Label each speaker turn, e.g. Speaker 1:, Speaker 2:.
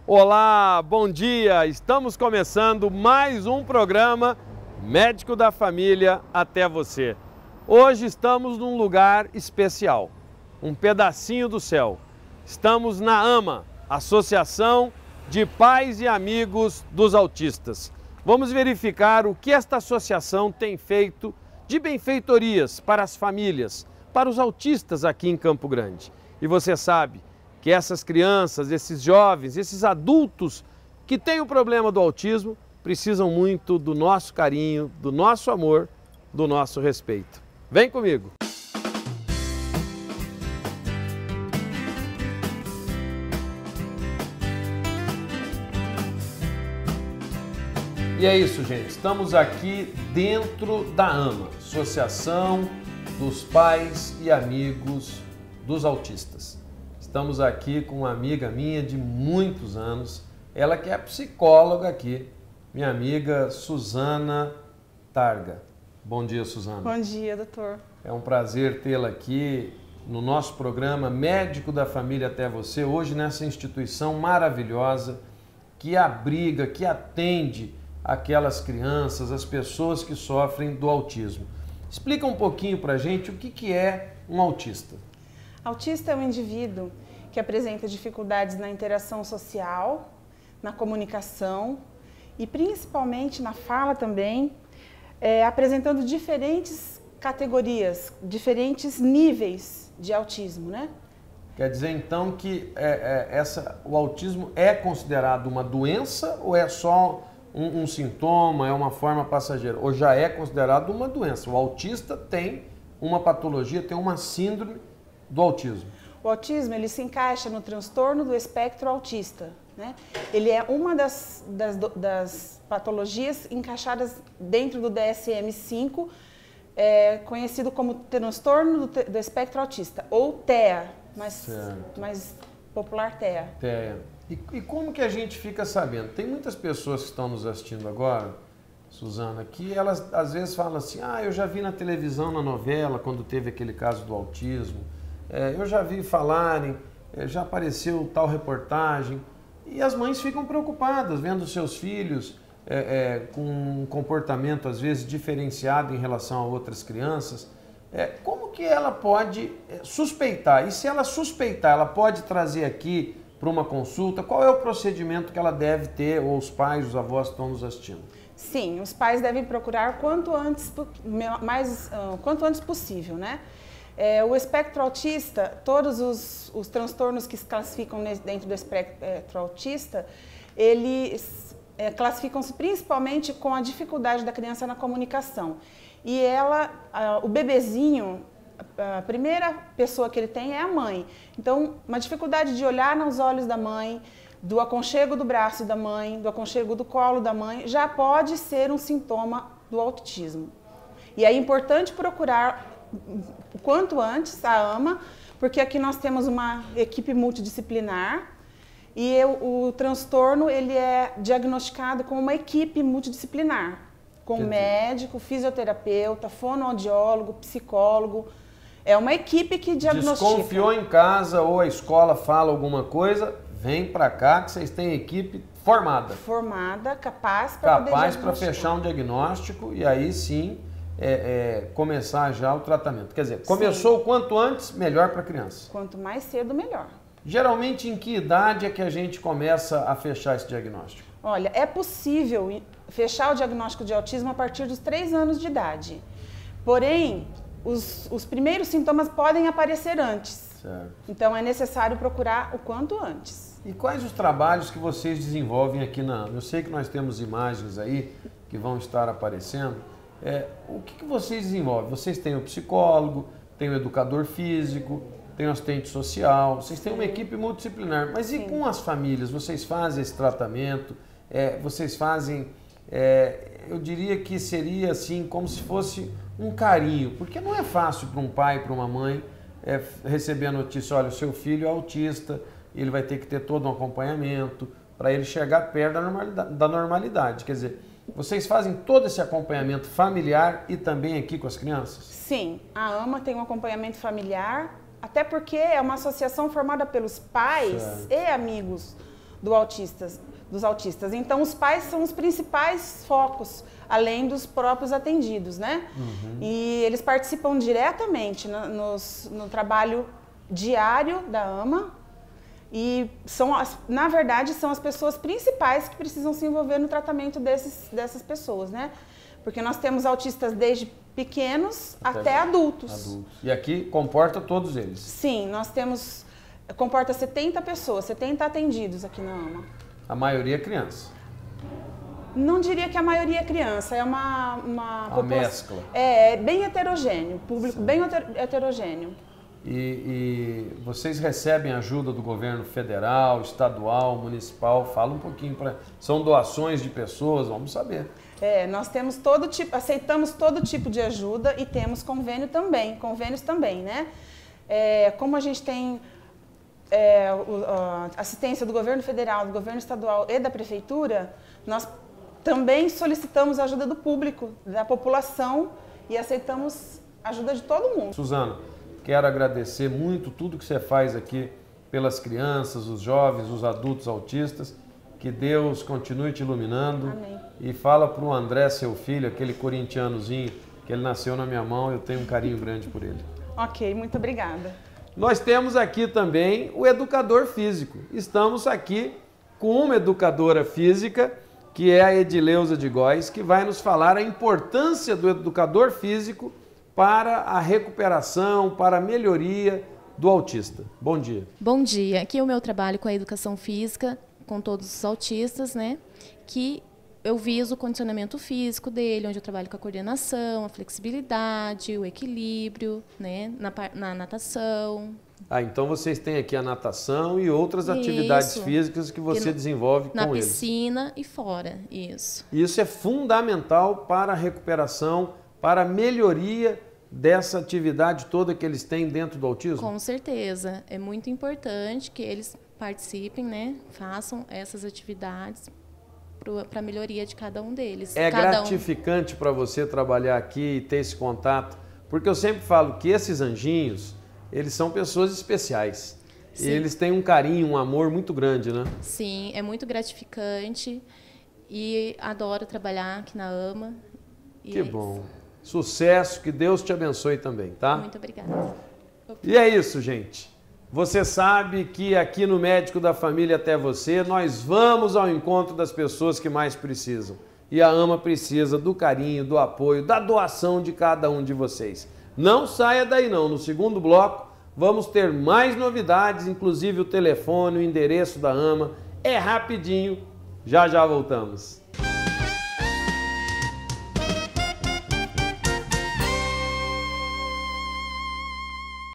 Speaker 1: Olá, bom dia! Estamos começando mais um programa Médico da Família até você. Hoje estamos num lugar especial, um pedacinho do céu. Estamos na AMA, Associação de Pais e Amigos dos Autistas. Vamos verificar o que esta associação tem feito de benfeitorias para as famílias, para os autistas aqui em Campo Grande. E você sabe que essas crianças, esses jovens, esses adultos que têm o problema do autismo precisam muito do nosso carinho, do nosso amor, do nosso respeito. Vem comigo! E é isso, gente. Estamos aqui dentro da AMA, Associação dos Pais e Amigos dos Autistas. Estamos aqui com uma amiga minha de muitos anos, ela que é psicóloga aqui, minha amiga Suzana Targa. Bom dia, Suzana.
Speaker 2: Bom dia, doutor.
Speaker 1: É um prazer tê-la aqui no nosso programa Médico da Família até você, hoje nessa instituição maravilhosa que abriga, que atende aquelas crianças, as pessoas que sofrem do autismo. Explica um pouquinho pra gente o que é um autista.
Speaker 2: Autista é um indivíduo que apresenta dificuldades na interação social, na comunicação e principalmente na fala também, apresentando diferentes categorias, diferentes níveis de autismo, né?
Speaker 1: Quer dizer então que o autismo é considerado uma doença ou é só um sintoma, é uma forma passageira? Ou já é considerado uma doença? O autista tem uma patologia, tem uma síndrome do autismo.
Speaker 2: O autismo, ele se encaixa no transtorno do espectro autista, né? Ele é uma das patologias encaixadas dentro do DSM-5, conhecido como transtorno do espectro autista, ou TEA, mais popular TEA.
Speaker 1: TEA. E como que a gente fica sabendo? Tem muitas pessoas que estão nos assistindo agora, Suzana, que elas às vezes falam assim, eu já vi na televisão, na novela, quando teve aquele caso do autismo, eu já vi falarem, já apareceu tal reportagem, e as mães ficam preocupadas vendo seus filhos com um comportamento às vezes diferenciado em relação a outras crianças. Como que ela pode suspeitar? E se ela suspeitar, ela pode trazer aqui para uma consulta? Qual é o procedimento que ela deve ter, ou os pais, os avós que estão nos assistindo?
Speaker 2: Sim, os pais devem procurar quanto antes possível, né? O espectro autista, todos os transtornos que se classificam dentro do espectro autista, eles classificam-se principalmente com a dificuldade da criança na comunicação. E o bebezinho, a primeira pessoa que ele tem é a mãe. Então, uma dificuldade de olhar nos olhos da mãe, do aconchego do braço da mãe, do aconchego do colo da mãe, já pode ser um sintoma do autismo. E é importante procurar o quanto antes a AMA, porque aqui nós temos uma equipe multidisciplinar e o transtorno ele é diagnosticado com uma equipe multidisciplinar, com médico, fisioterapeuta, fonoaudiólogo, psicólogo. É uma equipe que diagnostica.
Speaker 1: Desconfiou em casa ou a escola fala alguma coisa, vem para cá que vocês têm equipe formada.
Speaker 2: Formada, capaz para
Speaker 1: fechar um diagnóstico e aí sim começar já o tratamento. Quer dizer, começou o quanto antes, melhor para a criança.
Speaker 2: Quanto mais cedo, melhor.
Speaker 1: Geralmente, em que idade é que a gente começa a fechar esse diagnóstico?
Speaker 2: Olha, é possível fechar o diagnóstico de autismo a partir dos 3 anos de idade. Porém, os primeiros sintomas podem aparecer antes.
Speaker 1: Certo.
Speaker 2: Então, é necessário procurar o quanto antes.
Speaker 1: E quais os trabalhos que vocês desenvolvem aqui na AMA? Eu sei que nós temos imagens aí que vão estar aparecendo. O que vocês desenvolvem? Vocês têm o psicólogo, tem o educador físico, tem o assistente social, vocês têm uma equipe multidisciplinar. Mas e com as famílias? Vocês fazem esse tratamento? Vocês fazem, eu diria que seria assim, como se fosse um carinho, porque não é fácil para um pai, para uma mãe, receber a notícia, olha, o seu filho é autista, ele vai ter que ter todo um acompanhamento para ele chegar perto da normalidade. Quer dizer, vocês fazem todo esse acompanhamento familiar e também aqui com as crianças?
Speaker 2: Sim, a AMA tem um acompanhamento familiar, até porque é uma associação formada pelos pais e amigos dos autistas. Então, os pais são os principais focos, além dos próprios atendidos, né? E eles participam diretamente no trabalho diário da AMA e na verdade, são as pessoas principais que precisam se envolver no tratamento dessas pessoas, né? Porque nós temos autistas desde pequenos até adultos.
Speaker 1: E aqui comporta todos eles?
Speaker 2: Sim, nós comporta 70 pessoas, 70 atendidos aqui na AMA.
Speaker 1: A maioria é criança?
Speaker 2: Não diria que a maioria é criança, é uma
Speaker 1: mescla.
Speaker 2: É bem heterogêneo, público bem heterogêneo.
Speaker 1: E vocês recebem ajuda do governo federal, estadual, municipal? Fala um pouquinho, são doações de pessoas, vamos saber.
Speaker 2: Nós temos aceitamos todo tipo de ajuda e temos convênios também, né? Como a gente tem assistência do governo federal, do governo estadual e da prefeitura, nós também solicitamos a ajuda do público, da população e aceitamos a ajuda de todo mundo.
Speaker 1: Suzana, quero agradecer muito tudo que você faz aqui pelas crianças, os jovens, os adultos autistas. Que Deus continue te iluminando.
Speaker 2: Amém.
Speaker 1: E fala para o André, seu filho, aquele corintianozinho, que ele nasceu na minha mão, eu tenho um carinho grande por ele.
Speaker 2: Ok, muito obrigada.
Speaker 1: Nós temos aqui também o educador físico. Estamos aqui com uma educadora física, que é a Edileuza de Góes, que vai nos falar a importância do educador físico para a recuperação, para a melhoria do autista. Bom dia.
Speaker 3: Bom dia. Aqui é o meu trabalho com a educação física, com todos os autistas, né? Que eu viso o condicionamento físico dele, onde eu trabalho com a coordenação, a flexibilidade, o equilíbrio, né? Na natação.
Speaker 1: Então vocês têm aqui a natação e outras atividades físicas que você desenvolve com eles.
Speaker 3: Na piscina e fora, isso.
Speaker 1: Isso é fundamental para a recuperação, para a melhoria dessa atividade toda que eles têm dentro do autismo?
Speaker 3: Com certeza. É muito importante que eles participem, né? Façam essas atividades para a melhoria de cada um deles.
Speaker 1: É gratificante para você trabalhar aqui e ter esse contato, porque eu sempre falo que esses anjinhos, eles são pessoas especiais. Sim. E eles têm um carinho, um amor muito grande, né?
Speaker 3: Sim, é muito gratificante e adoro trabalhar aqui na AMA.
Speaker 1: Que bom. Sucesso, que Deus te abençoe também, tá?
Speaker 3: Muito obrigada.
Speaker 1: E é isso, gente. Você sabe que aqui no Médico da Família Até Você, nós vamos ao encontro das pessoas que mais precisam. E a AMA precisa do carinho, do apoio, da doação de cada um de vocês. Não saia daí não. No segundo bloco, vamos ter mais novidades, inclusive o telefone, o endereço da AMA. É rapidinho. Já já voltamos.